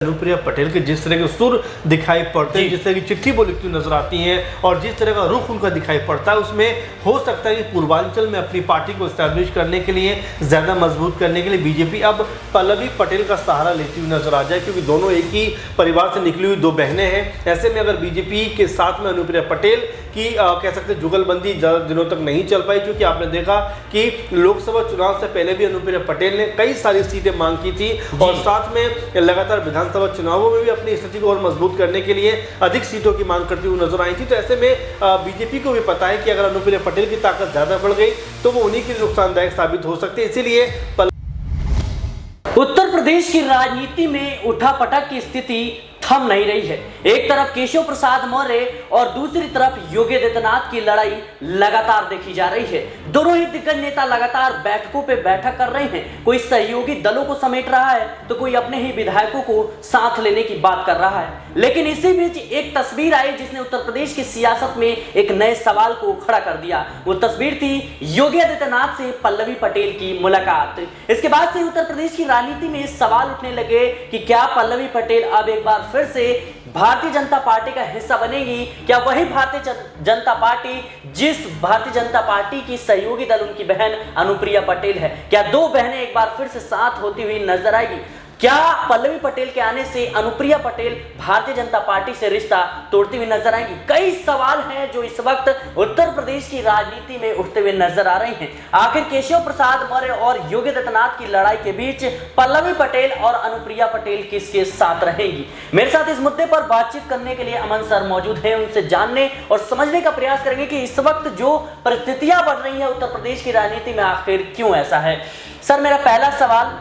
अनुप्रिया पटेल के जिस तरह के सुर दिखाई पड़ते हैं, जिस तरह की चिट्ठी वो लिखती नजर आती हैं और जिस तरह का रुख उनका दिखाई पड़ता है, उसमें हो सकता है कि पूर्वांचल में अपनी पार्टी को एस्टैब्लिश करने के लिए, ज़्यादा मजबूत करने के लिए बीजेपी अब पल्लवी पटेल का सहारा लेती हुई नजर आ जाए, क्योंकि दोनों एक ही परिवार से निकली हुई दो बहनें हैं। ऐसे में अगर बीजेपी के साथ में अनुप्रिया पटेल की कह सकते हैं जुगलबंदी ज़्यादा दिनों तक नहीं चल पाई, क्योंकि आपने देखा कि लोकसभा चुनाव से पहले भी अनुप्रिया पटेल ने कई सारी सीटें मांग की थी और साथ में लगातार विधानसभा चुनावों में भी अपनी स्थिति को और मजबूत करने के लिए अधिक सीटों की मांग करती हुई नजर आई थी। तो ऐसे में बीजेपी को भी पता है कि अगर अनुप्रिया पटेल की ताकत ज़्यादा बढ़ गई तो वो उन्हीं के लिए नुकसानदायक साबित हो सकती है। इसीलिए उत्तर प्रदेश की राजनीति में उठापटक की स्थिति थम नहीं रही है। एक तरफ केशव प्रसाद मौर्य और दूसरी तरफ योगी आदित्यनाथ की लड़ाई लगातार देखी जा रही है। दोनों ही दिग्गज नेता लगातार बैठकों पे बैठक कर रहे हैं। कोई सहयोगी दलों को समेट रहा है तो कोई अपने ही विधायकों को साथ लेने की बात कर रहा है। लेकिन इसी बीच एक तस्वीर आई जिसने उत्तर प्रदेश की सियासत में एक नए सवाल को खड़ा कर दिया। वो तस्वीर थी योगी आदित्यनाथ से पल्लवी पटेल की मुलाकात। इसके बाद से उत्तर प्रदेश की राजनीति में सवाल उठने लगे कि क्या पल्लवी पटेल अब एक बार फिर से भारतीय जनता पार्टी का हिस्सा बनेगी? क्या वही भारतीय जनता पार्टी जिस भारतीय जनता पार्टी की सहयोगी दल उनकी बहन अनुप्रिया पटेल है, क्या दो बहनें एक बार फिर से साथ होती हुई नजर आएगी? क्या पल्लवी पटेल के आने से अनुप्रिया पटेल भारतीय जनता पार्टी से रिश्ता तोड़ती हुई नजर आएंगी? कई सवाल हैं जो इस वक्त उत्तर प्रदेश की राजनीति में उठते हुए नजर आ रहे हैं। आखिर केशव प्रसाद मौर्य और योगी आदित्यनाथ की लड़ाई के बीच पल्लवी पटेल और अनुप्रिया पटेल किसके साथ रहेंगी? मेरे साथ इस मुद्दे पर बातचीत करने के लिए अमन सर मौजूद हैं। उनसे जानने और समझने का प्रयास करेंगे कि इस वक्त जो परिस्थितियां बन रही है उत्तर प्रदेश की राजनीति में आखिर क्यों ऐसा है। सर, मेरा पहला सवाल,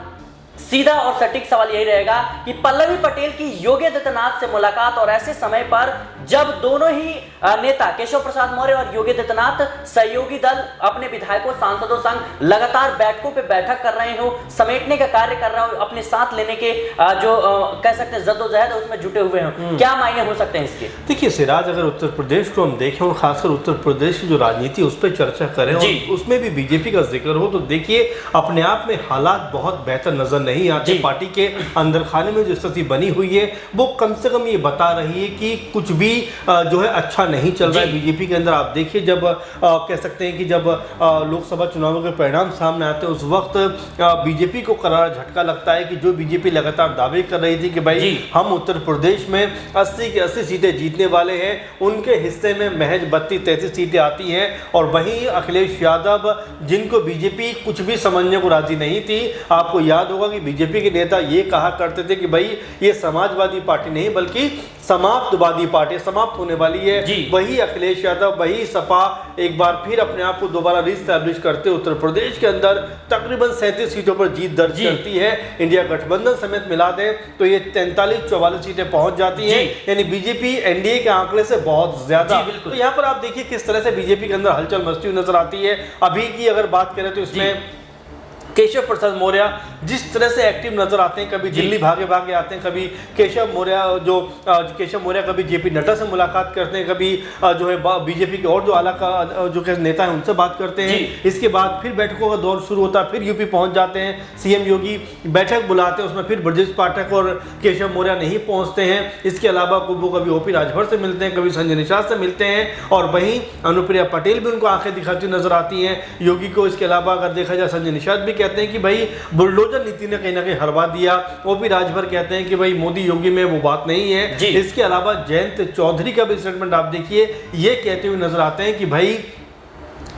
सीधा और सटीक सवाल यही रहेगा कि पल्लवी पटेल की योगी आदित्यनाथ से मुलाकात और ऐसे समय पर जब दोनों ही नेता केशव प्रसाद मौर्य और योगी आदित्यनाथ सहयोगी दल अपने विधायकों सांसदों संग लगातार बैठकों पे बैठक कर रहे हो, समेटने का कार्य कर रहे हो, अपने साथ लेने के जो कह सकते हैं जद्दोजहद है उसमें जुटे हुए हो, क्या मायने हो सकते हैं इसके? देखिए सिराज, अगर उत्तर प्रदेश को हम देखें और खासकर उत्तर प्रदेश की जो राजनीति उस पर चर्चा करें और उसमें भी बीजेपी का जिक्र हो, तो देखिए अपने आप में हालात बहुत बेहतर नजर नहीं आते। पार्टी के अंदर खाने में जो स्थिति बनी हुई है वो कम से कम ये बता रही है कि कुछ भी जो है अच्छा नहीं चल रहा है बीजेपी के अंदर। आप देखिए जब कह सकते हैं कि जब लोकसभा चुनावों के परिणाम सामने आते हैं उस वक्त बीजेपी को करारा झटका लगता है कि जो बीजेपी लगातार दावे कर रही थी कि भाई हम उत्तर प्रदेश में 80 की 80 सीटें जीतने वाले हैं, उनके हिस्से में महज 32-33 सीटें आती हैं। और वहीं अखिलेश यादव, जिनको बीजेपी कुछ भी समझने को राजी नहीं थी, आपको याद होगा कि बीजेपी के नेता ये कहा करते थे कि भाई ये समाजवादी पार्टी नहीं बल्कि समाप्तवादी पार्टी, समाप्त होने वाली है। वही अखिलेश यादव, वही सपा एक बार फिर अपने आप को दोबारा रीस्टैब्लिश करते उत्तर प्रदेश के अंदर तकरीबन 37 सीटों पर जीत दर्ज करती है। इंडिया गठबंधन समेत मिला दें तो ये 43-44 सीटें पहुंच जाती हैं, यानी बीजेपी एनडीए के आंकड़े से बहुत ज्यादा। तो यहाँ पर आप देखिए किस तरह से बीजेपी के अंदर हलचल मचती हुई नजर आती है। अभी की अगर बात करें तो इसमें केशव प्रसाद मौर्य जिस तरह से एक्टिव नजर आते हैं, कभी दिल्ली भागे भागे आते हैं, कभी केशव मौर्य कभी जेपी नड्डा से मुलाकात करते हैं, कभी जो है बीजेपी के और जो आला का जो नेता है उनसे बात करते हैं। इसके बाद फिर बैठकों का दौर शुरू होता है, फिर यूपी पहुंच जाते हैं, सीएम योगी बैठक बुलाते हैं, उसमें फिर ब्रजेश पाठक और केशव मौर्य नहीं पहुंचते हैं। इसके अलावा वो कभी ओपी राजभर से मिलते हैं, कभी संजय निषाद से मिलते हैं और वहीं अनुप्रिया पटेल भी उनको आंखें दिखाती नजर आती हैं योगी को। इसके अलावा अगर देखा जाए संजय निषाद भी कहते हैं कि भाई बुलडोजर नीति ने कहीं ना कहीं हरवा दिया। ओपी राजभर कहते हैं कि भाई मोदी योगी में वो बात नहीं है। इसके अलावा जयंत चौधरी का भी स्टेटमेंट आप देखिए, ये कहते हुए नजर आते हैं कि भाई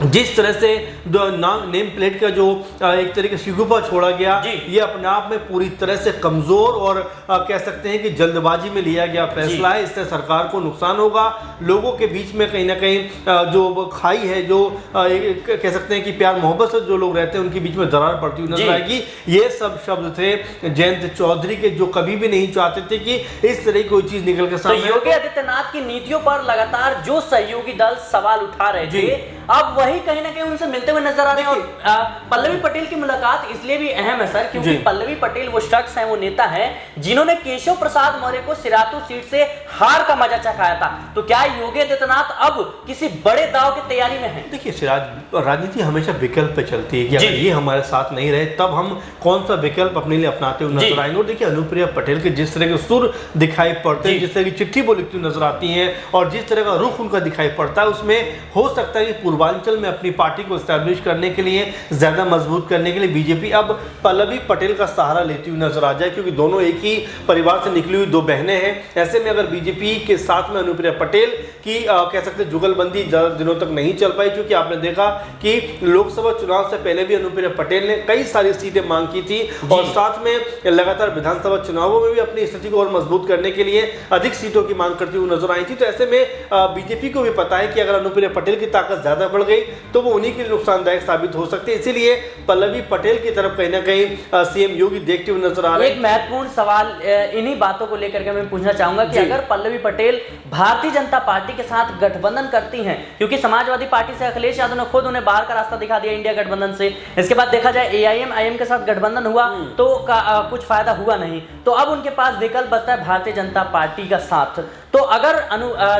जिस तरह से नेम प्लेट का जो एक तरीके से शिगुफा छोड़ा गया, ये अपने आप में पूरी तरह से कमजोर और कह सकते हैं कि जल्दबाजी में लिया गया फैसला है। इससे सरकार को नुकसान होगा, लोगों के बीच में कहीं ना कहीं जो खाई है, जो कह सकते हैं कि प्यार मोहब्बत से जो लोग रहते हैं उनके बीच में दरार पड़ती हुई नजर आएगी। ये सब शब्द थे जयंत चौधरी के, जो कभी भी नहीं चाहते थे कि इस तरह की कोई चीज निकल के सामने। योगी आदित्यनाथ की नीतियों पर लगातार जो सहयोगी दल सवाल उठा रहे थे अब वही कहीं ना कहीं उनसे मिलते हुए नजर आ रहे हैं। और पल्लवी पटेल की मुलाकात इसलिए भी अहम है सर, क्योंकि पल्लवी पटेल वो शख्स है, वो नेता है जिन्होंने केशव प्रसाद मौर्य को सिरातू सीट से हार का मजा चखाया था। तो क्या योगी आदित्यनाथ अब किसी बड़े दाव की तैयारी में है? देखिए सिराज, राजनीति हमेशा विकल्प पे चलती है कि अगर ये हमारे साथ नहीं रहे तब हम कौन सा विकल्प अपने लिए अपनाते हुए नजर आएंगे। और देखिए अनुप्रिया पटेल के जिस तरह के सुर दिखाई पड़ते हैं, जिस तरह की चिट्ठी वो लिखती हुई नजर आती हैं और जिस तरह का रुख उनका दिखाई पड़ता है, उसमें हो सकता है कि पूर्वांचल में अपनी पार्टी को एस्टैब्लिश करने के लिए, ज्यादा मजबूत करने के लिए बीजेपी अब पल्लवी पटेल का सहारा लेती हुई नजर आ जाए, क्योंकि दोनों एक ही परिवार से निकली हुई दो बहनें हैं। ऐसे में अगर बीजेपी के साथ में अनुप्रिया पटेल की कह सकते जुगलबंदी ज्यादा दिनों तक नहीं चल पाई, क्योंकि आपने देखा कि लोकसभा चुनाव से पहले भी अनुप्रिया पटेल ने कई सारी सीटें मांग की थी और साथ में लगातार विधानसभा चुनावों में भी अपनी स्थिति को और मजबूत करने के लिए अधिक सीटों की मांग करती हुई नजर आई थी। तो ऐसे में बीजेपी को भी पता है कि अगर अनुप्रिया पटेल की ताकत ज्यादा बढ़ गई तो वो उन्हीं के लिए नुकसानदायक साबित हो सकती है। इसीलिए पल्लवी पटेल की तरफ कहीं ना कहीं सीएम योगी देखते हुए नजर आ रहे हैं। एक महत्वपूर्ण सवाल इन्हीं बातों को लेकर के मैं पूछना चाहूंगा कि अगर पल्लवी पटेल भारतीय जनता पार्टी के साथ गठबंधन करती हैं, क्योंकि समाजवादी पार्टी से अखिलेश यादव ने खुद उन्हें बाहर का रास्ता दिखा दिया इंडिया गठबंधन से, इसके बाद देखा जाए AIM के साथ गठबंधन हुआ तो कुछ फायदा हुआ नहीं, तो अब उनके पास विकल्प बचता है भारतीय जनता पार्टी का साथ। तो अगर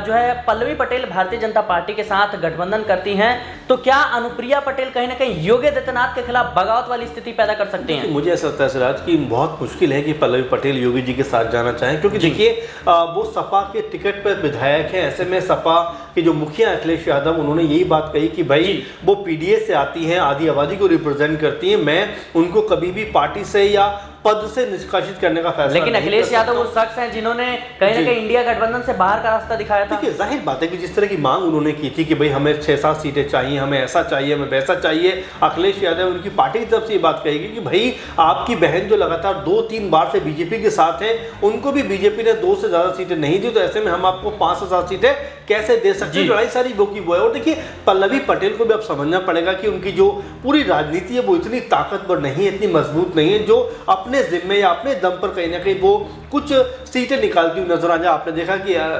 जो है पल्लवी पटेल भारतीय जनता पार्टी के साथ गठबंधन करती हैं तो क्या अनुप्रिया पटेल कहीं ना कहीं योगी आदित्यनाथ के खिलाफ बगावत वाली स्थिति पैदा कर सकती हैं? मुझे ऐसा लगता है सिराज कि बहुत मुश्किल है कि पल्लवी पटेल योगी जी के साथ जाना चाहें, क्योंकि देखिए वो सपा के टिकट पर विधायक हैं। ऐसे में सपा के जो मुखिया अखिलेश यादव, उन्होंने यही बात कही कि भाई वो PDA से आती हैं, आदि आबादी को रिप्रेजेंट करती हैं, मैं उनको कभी भी पार्टी से या पद से निष्कासित करने का फैसला। लेकिन अखिलेश यादव वो शख्स हैं जिन्होंने कहीं ना कहीं इंडिया गठबंधन से बाहर का रास्ता दिखाया था। देखिए जाहिर बात है कि जिस तरह की मांग उन्होंने की थी कि भाई हमें 6-7 सीटें चाहिए, हमें ऐसा चाहिए, हमें वैसा चाहिए, अखिलेश यादव उनकी पार्टी की तरफ से ये बात कहेगी कि भाई आपकी बहन जो लगातार 2-3 बार से बीजेपी के साथ है, उनको भी बीजेपी ने 2 से ज्यादा सीटें नहीं दी, तो ऐसे में हम आपको 5 से 7 सीटें कैसे दे सकते हैं। लड़ाई सारी वो की वो है। और देखिए पल्लवी पटेल को भी अब समझना पड़ेगा कि उनकी जो पूरी राजनीति है वो इतनी ताकतवर नहीं है, इतनी मजबूत नहीं है, जो अपने जिम्मे या अपने दम पर कहीं ना कहीं वो कुछ सीटें निकालती हुई नजर आ जाए। आपने देखा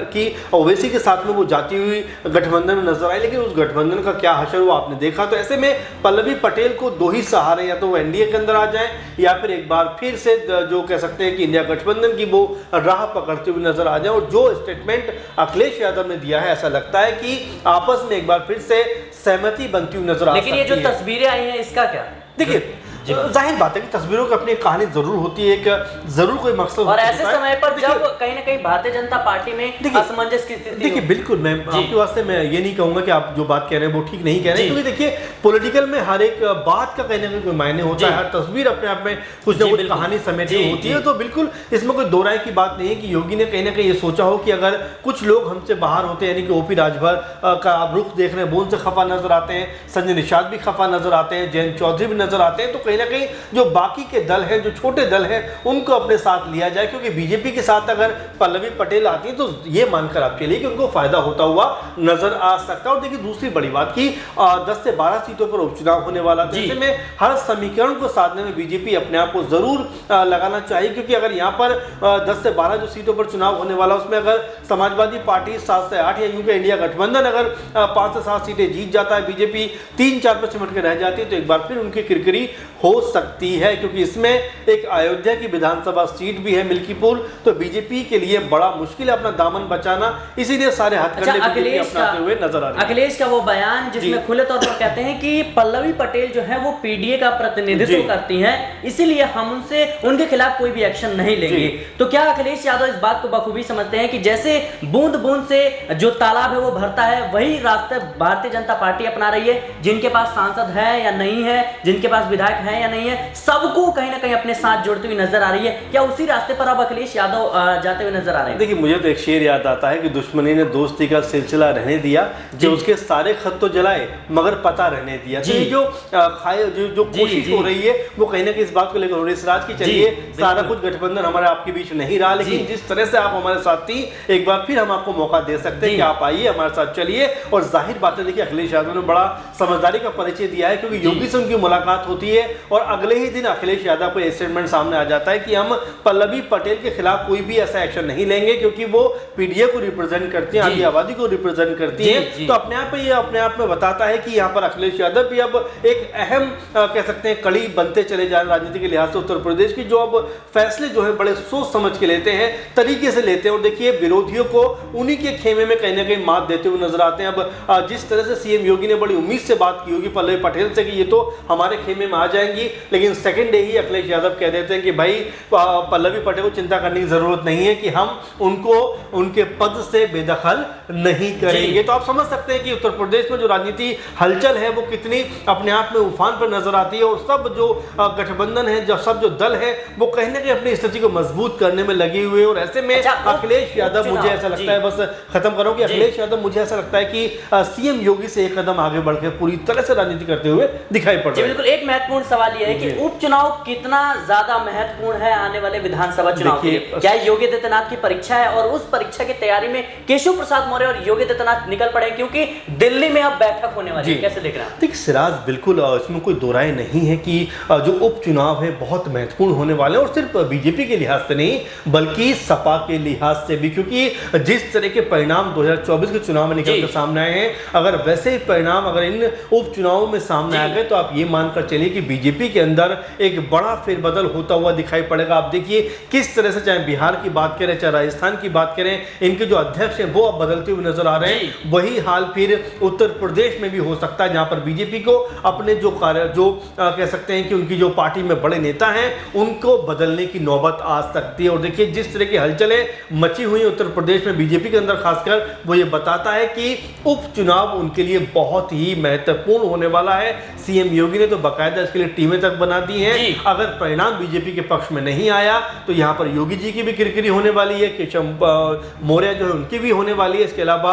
कि ओवैसी के साथ में वो जाती हुई गठबंधन में नजर आई, लेकिन उस गठबंधन का क्या हशर हुआ आपने देखा। तो ऐसे में पल्लवी पटेल को 2 ही सहारे, या तो वो NDA के अंदर आ जाए या फिर एक बार फिर से जो कह सकते हैं कि इंडिया गठबंधन की वो राह पकड़ते हुए नजर आ जाए। और जो स्टेटमेंट अखिलेश यादव ने दिया है, ऐसा लगता है कि आपस में एक बार फिर से सहमति बनती हुई नजर आ सकती है। लेकिन ये जो तस्वीरें आई हैं इसका क्या? देखिए जाहिर बात है कि तस्वीरों की अपनी कहानी जरूर होती है, एक जरूर कोई मकसद और ऐसे समय पर जब कहीं ना कहीं भारतीय जनता पार्टी में असमंजस की स्थिति। देखिए बिल्कुल, मैं आपके वास्ते मैं ये नहीं कहूंगा कि आप जो बात कह रहे हैं वो ठीक नहीं कह रहे हैं, क्योंकि देखिए पॉलिटिकल में हर एक बात का कहीं ना कहीं कोई मायने होता है, हर तस्वीर अपने आप में कुछ ना कुछ कहानी समेटी होती है। तो बिल्कुल इसमें कोई दो राय की बात नहीं है कि योगी ने कहीं ना कहीं ये सोचा हो कि अगर कुछ लोग हमसे बाहर होते हैं, यानी कि OP राजभर का आप रुख देख रहे हैं, वो उनसे खफा नजर आते हैं, संजय निषाद भी खफा नजर आते हैं, जयंत चौधरी भी नजर आते हैं, तो कहीं ना कहीं जो बाकी के दल हैं, जो छोटे दल हैं, उनको अपने साथ लिया जाए, क्योंकि बीजेपी के साथ अगर पल्लवी पटेल आती है तो ये मानकर आपके लिए कि उनको फायदा होता हुआ नजर आ सकता है। और देखिए दूसरी बड़ी बात की 10 से 12 सीटों पर उपचुनाव होने वाला है, ऐसे में हर समीकरण को साधने में बीजेपी अपने आप को जरूर लगाना चाहिए, क्योंकि अगर यहाँ पर 10 से 12 जो सीटों पर चुनाव होने वाला उसमें अगर समाजवादी पार्टी 7 से 8 या यूं के इंडिया गठबंधन अगर 5 से 7 सीटें जीत जाता है, बीजेपी 3-4 पर सिमट के रह जाती है, तो एक बार फिर उनकी किरकिरी हो सकती है, क्योंकि इसमें एक अयोध्या की विधानसभा सीट भी है मिल्कीपुर, तो बीजेपी के लिए बड़ा मुश्किल है अपना दामन बचाना, इसीलिए सारे हथकंडे अपनाते हुए नजर आ रहे हैं। अखिलेश का वो बयान जिसमें खुले तौर पर कहते हैं कि पल्लवी पटेल जो है वो PDA का प्रतिनिधित्व करती हैं, इसीलिए हम उनसे उनके खिलाफ कोई भी एक्शन नहीं लेंगे। तो क्या अखिलेश यादव इस बात को बखूबी समझते हैं कि जैसे बूंद बूंद से जो तालाब है वो भरता है, वही रास्ते भारतीय जनता पार्टी अपना रही है, जिनके पास सांसद है या नहीं है, जिनके पास विधायक है या नहीं है, सबको कहीं ना कहीं अपने साथ जोड़ती हुई नजर आ रही है। क्या उसी रास्ते पर अब अखिलेश यादव जाते हुए नजर आ रहे हैं? देखिए मुझे तो एक शेर याद आता है कि दुश्मनी ने दोस्ती का सिलसिला रहने दिया, जो उसके सारे खत तो जलाए मगर पता रहने नहीं दिया। तो ये जो कोशिश हो रही है वो कहीं ना कहीं इस बात को लेकर हो रही है सिराज की चलिए सारा कुछ गठबंधन हमारे आपके बीच नहीं रहा, लेकिन जिस तरह से आप हमारे साथ थी एक बार फिर हम आपको मौका दे सकते हैं कि आप आइए हमारे साथ चलिए। और जाहिर बात है देखिए अखिलेश यादव ने बड़ा समझदारी का परिचय दिया है, क्योंकि योगी से उनकी मुलाकात होती है और अगले ही दिन अखिलेश यादव को स्टेटमेंट सामने आ जाता है कि हम पल्लवी पटेल के खिलाफ कोई भी ऐसा एक्शन नहीं लेंगे, क्योंकि वो पीडीए को रिप्रेजेंट करती है, आदि आबादी को रिप्रेजेंट करती है। तो अपने आप में बताता है कि यहाँ पर अखिलेश यादव भी अब एक अहम कह सकते हैं कड़ी बनते चले जा रहे राजनीति के लिहाज से उत्तर प्रदेश की, जो अब फैसले जो है बड़े सोच समझ के लेते हैं, तरीके से लेते हैं। और देखिए विरोधियों को उन्हीं के खेमे में कहीं ना कहीं मात देते हुए नजर आते हैं। अब जिस तरह से सीएम योगी ने बड़ी उम्मीद से बात की होगी पल्लवी पटेल से कि ये तो हमारे खेमे में आ जाएंगी, लेकिन सेकंड डे ही अखिलेश यादव कह देते हैं कि भाई पल्लवी पटेल को चिंता करने की जरूरत नहीं है कि हम उनको उनके पद से बेदखल नहीं करेंगे। तो आप समझ सकते हैं कि उत्तर प्रदेश में जो राजनीति हलचल है वो कितनी अपने आप में उफान पर नजर आती है, और सब जो गठबंधन है जो दल है वो कहीं ना कहीं अपनी स्थिति को मजबूत करने में लगे हुए हैं। और ऐसे में अखिलेश यादव मुझे ऐसा लगता है, बस खत्म करो कि अखिलेश यादव मुझे ऐसा लगता है कि सीएम योगी से एक कदम आगे बढ़कर पूरी तरह से राजनीति करते हुए दिखाई पड़ रहे हैं। बिल्कुल एक महत्वपूर्ण सवाल यह है कि उपचुनाव कितना ज्यादा महत्वपूर्ण है आने वाले विधानसभा चुनाव के लिए। क्या योगी आदित्यनाथ की परीक्षा है और उस परीक्षा की तैयारी में केशव प्रसाद मौर्य और योगी आदित्यनाथ निकल पड़े, क्योंकि दिल्ली में अब बैठक होने वाली है, कैसे देख रहे हैं? देखिए सिराज बिल्कुल इसमें कोई दो राय नहीं है कि जो उपचुनाव है बहुत महत्वपूर्ण होने वाले हैं, और सिर्फ बीजेपी के लिहाज से नहीं बल्कि सपा के लिहाज से भी, क्योंकि जिस तरह के परिणाम 2024 के चुनाव में निकल कर सामने आए हैं, अगर वैसे ही परिणाम अगर इन उपचुनावों में सामने आ गए तो आप ये मानकर चलिए कि बीजेपी के अंदर एक बड़ा फेरबदल होता हुआ दिखाई पड़ेगा। आप देखिए किस तरह से चाहे बिहार की बात करें चाहे राजस्थान की बात करें, इनके जो अध्यक्ष हैं वो अब बदलते हुए नजर आ रहे हैं। वही हाल फिर उत्तर प्रदेश में भी हो सकता है, जहां पर बीजेपी को अपने जो कह सकते हैं कि उनकी जो पार्टी में बड़े नेता हैं उनको बदलने की नौबत आ सकती है। और देखिए जिस तरह की हलचलें मची हुई उत्तर प्रदेश में बीजेपी के अंदर खासकर, वो ये बताता है कि उपचुनाव उनके लिए बहुत ही महत्वपूर्ण होने वाला है। सीएम योगी ने तो बाकायदा इसके लिए टीमें तक बना दी हैं। अगर परिणाम बीजेपी के पक्ष में नहीं आया तो यहाँ पर योगी जी की भी किरकिरी होने वाली है, केशव मौर्य जो है उनकी भी होने वाली है। इसके अलावा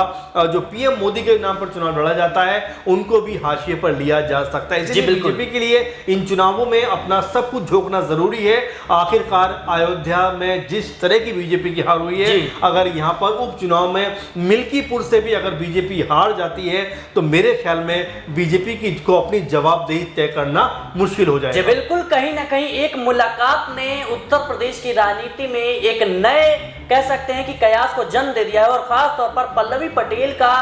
जो पीएम मोदी के नाम पर चुनाव लड़ा जाता है उनको भी हाशिए पर लिया जा सकता है। इसलिए बीजेपी के लिए इन चुनावों में अपना सब कुछ झोंकना जरूरी है। आखिरकार अयोध्या में जिस तरह की बीजेपी की हार हुई है, अगर यहाँ पर उपचुनाव में मिल्कीपुर से भी अगर बीजेपी हार जाती है तो मेरे ख्याल में बीजेपी की को अपनी जवाबदेही तय करना मुश्किल हो जाएगा। बिल्कुल कहीं ना कहीं एक मुलाकात ने उत्तर प्रदेश की राजनीति में एक नए कह सकते हैं कि कयास को जन्म दे दिया है, और खास तौर पर पल्लवी पटेल का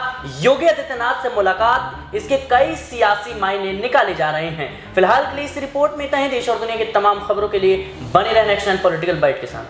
योगी आदित्यनाथ से मुलाकात, इसके कई सियासी मायने निकाले जा रहे हैं। फिलहाल के लिए इस रिपोर्ट में इतना ही। देश और दुनिया की तमाम खबरों के लिए बने रहें नेक्स्ट 9 पॉलिटिकल बाइट के साथ।